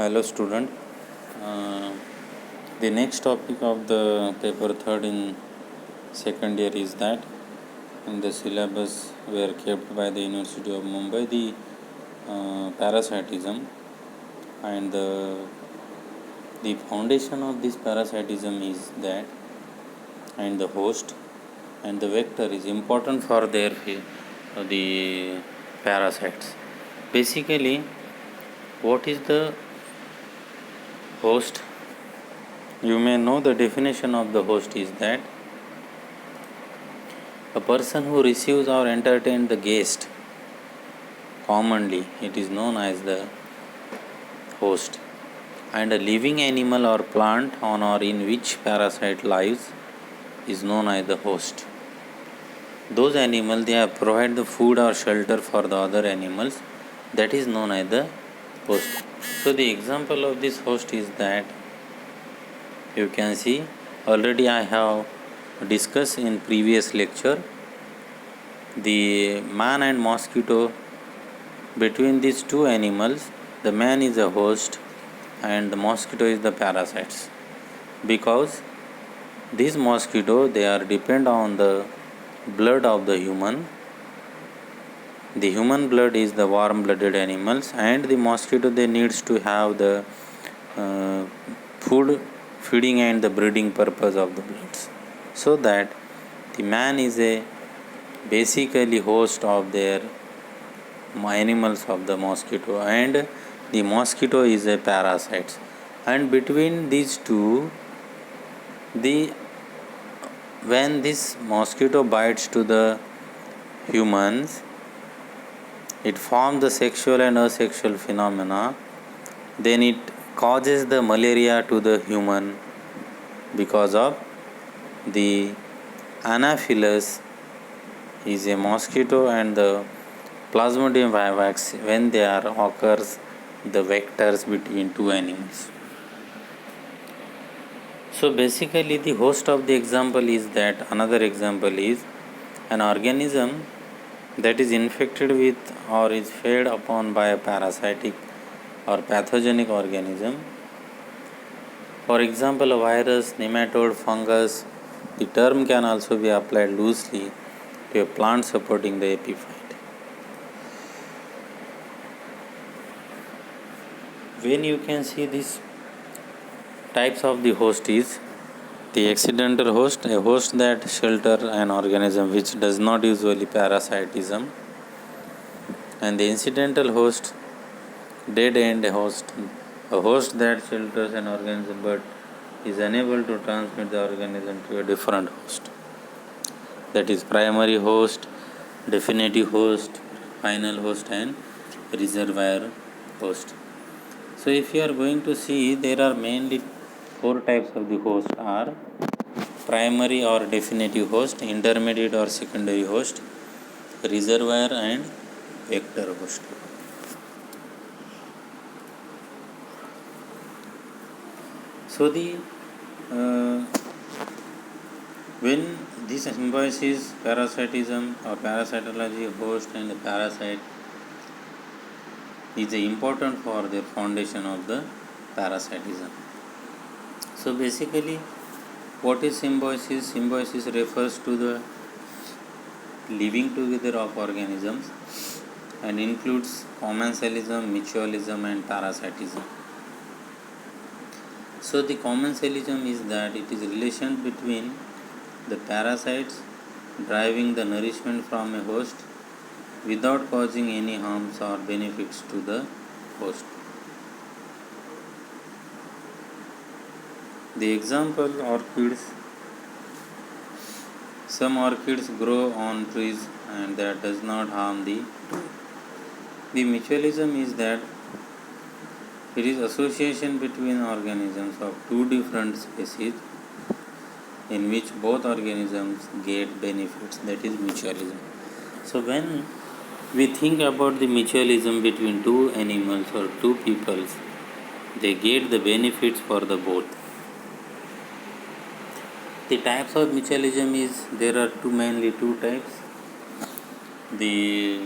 Hello student. Uh, the next topic of the paper third in second year is that in the syllabus were kept by the University of Mumbai the parasitism, and the foundation of this parasitism is that, and the host and the vector is important for the parasites. Basically, what is the host? You may know the definition of the host is that a person who receives or entertains the guest. Commonly, it is known as the host. And a living animal or plant on or in which parasite lives is known as the host. Those animals, they provide the food or shelter for the other animals, that is known as the host. So the example of this host is that you can see already I have discussed in previous lecture the man and mosquito. Between these two animals, the man is a host and the mosquito is the parasites, because these mosquito, they are depend on the blood of the human. The human blood is the warm blooded animals, and the mosquito, they needs to have the food feeding and the breeding purpose of the bloods, so that the man is a basically host of their animals of the mosquito, and the mosquito is a parasite. And between these two, the when this mosquito bites to the humans, it forms the sexual and asexual phenomena. Then it causes the malaria to the human because of the Anopheles is a mosquito, and the Plasmodium vivax, when they are occurs the vectors between two animals. So basically the host of the example is that, another example is an organism that is infected with or is fed upon by a parasitic or pathogenic organism. For example, a virus, nematode, fungus. The term can also be applied loosely to a plant supporting the epiphyte. When you can see these types of the host is the accidental host, a host that shelter an organism which does not usually parasitism, and the incidental host, dead end host, a host that shelters an organism but is unable to transmit the organism to a different host. That is primary host, definitive host, final host, and reservoir host. So if you are going to see, there are mainly four types of the host are primary or definitive host, intermediate or secondary host, reservoir, and vector host. So the when this symbiosis, parasitism or parasitology, host and the parasite is important for the foundation of the parasitism. So basically, what is symbiosis? Symbiosis refers to the living together of organisms and includes commensalism, mutualism, and parasitism. So the commensalism is that it is relation between the parasites driving the nourishment from a host without causing any harms or benefits to the host. The example, orchids. Some orchids grow on trees and that does not harm the tree. The mutualism is that it is association between organisms of two different species in which both organisms get benefits, that is mutualism. So when we think about the mutualism between two animals or two peoples, they get the benefits for the both. The types of mutualism is, there are mainly two types. The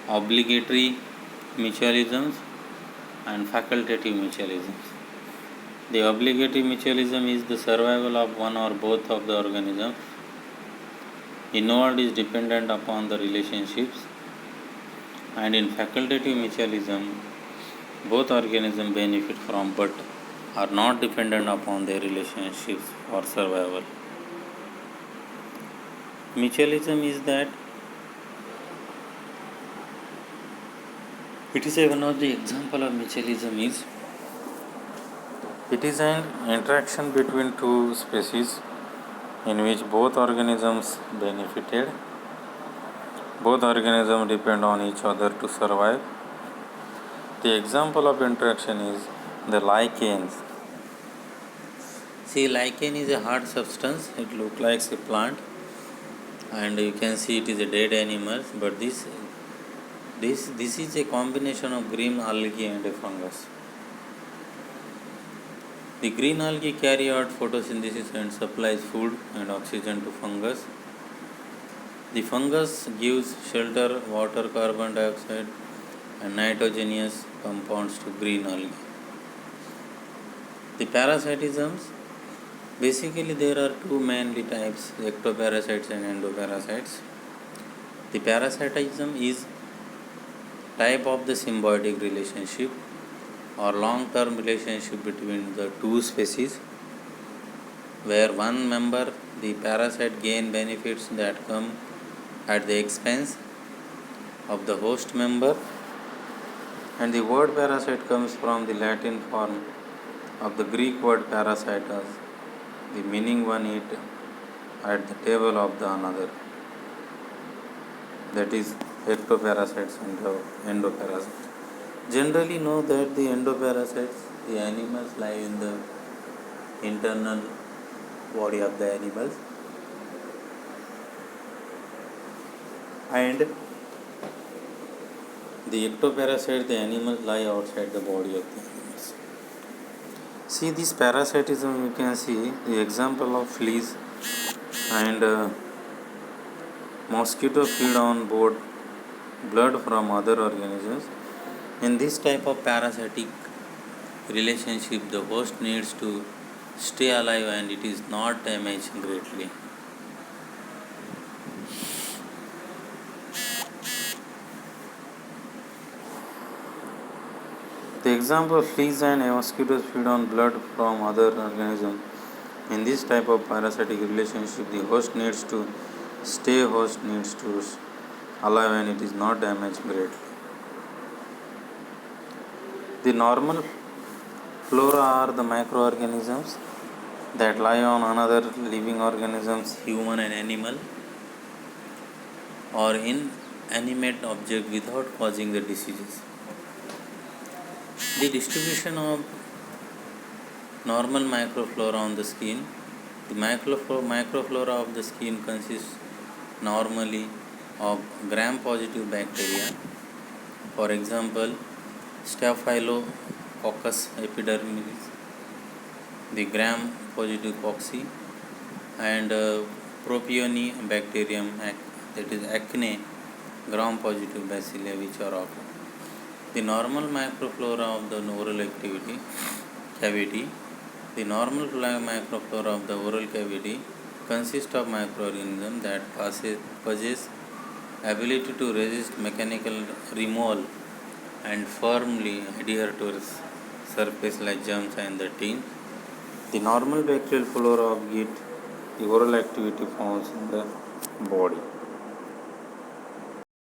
obligatory mutualisms and facultative mutualism. The obligatory mutualism is the survival of one or both of the organisms involved is dependent upon the relationships, and in facultative mutualism, both organisms benefit from but are not dependent upon their relationships for survival. Mutualism is that it is one of the example of mutualism is it is an interaction between two species in which both organisms benefited. Both organisms depend on each other to survive. The example of interaction is the lichens. See, lichen is a hard substance. It looks like a plant, and you can see it is a dead animal. But this is a combination of green algae and a fungus. The green algae carry out photosynthesis and supplies food and oxygen to fungus. The fungus gives shelter, water, carbon dioxide, and nitrogenous compounds to green algae. The parasitisms, basically there are two mainly types, ectoparasites and endoparasites. The parasitism is type of the symbiotic relationship or long-term relationship between the two species, where one member, the parasite, gain benefits that come at the expense of the host member. And the word parasite comes from the Latin form of the Greek word parasitos, the meaning one eat at the table of the another. That is ectoparasites and endoparasites. Generally know that the endoparasites, the animals lie in the internal body of the animals, and the ectoparasite, the animals lie outside the body of the animals. See, this parasitism, you can see the example of fleas and mosquito feed on board blood from other organisms. In this type of parasitic relationship, the host needs to stay alive and it is not damaged greatly. The example of fleas and mosquitoes feed on blood from other organisms. In this type of parasitic relationship, the host needs to alive and it is not damaged greatly. The normal flora are the microorganisms that lie on another living organisms, human and animal, or inanimate object without causing the diseases. The distribution of normal microflora on the skin. The microflora of the skin consists normally of gram-positive bacteria. For example, Staphylococcus epidermidis, the gram-positive cocci, and Propionibacterium, that is acne, gram-positive bacilli, which are occur. The normal microflora of the oral cavity. The normal microflora of the oral cavity consists of microorganisms that possess ability to resist mechanical removal and firmly adhere to a surface like germs and the tin. The normal bacterial flora of gut, the oral activity forms in the body.